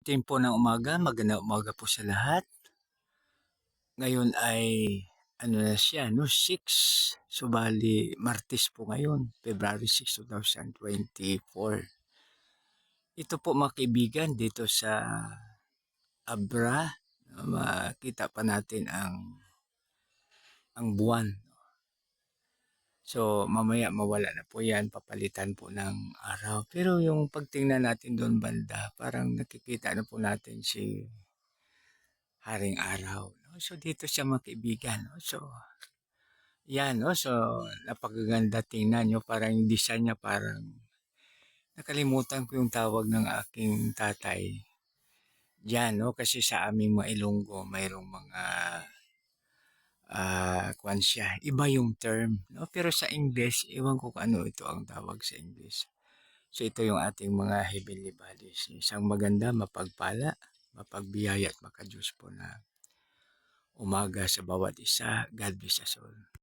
Tempo ng umaga, magandang umaga po sa lahat. Ngayon ay ano na siya 'no, 6. So bali Martes po ngayon, February 6, 2024. Ito po mga kaibigan dito sa Abra, makita pa natin ang buwan. So mamaya mawala na po 'yan, papalitan po ng araw. Pero yung pagtingnan natin doon banda, parang nakikita na po natin si Haring Araw, 'no. So dito siya mga kaibigan, 'no. So 'yan 'no, so napakaganda tingnan 'no, parang yung design niya parang nakalimutan ko yung tawag ng aking tatay diyan 'no, kasi sa aming mga Ilonggo mayroong mga, kuwan siya, iba yung term 'no, pero sa English ewan ko kung ano ito ang tawag sa English. So ito yung ating mga heavenly bodies, isang maganda, mapagpala, mapagbiyaya at maka-Diyos po na umaga sa bawat isa. God bless us all.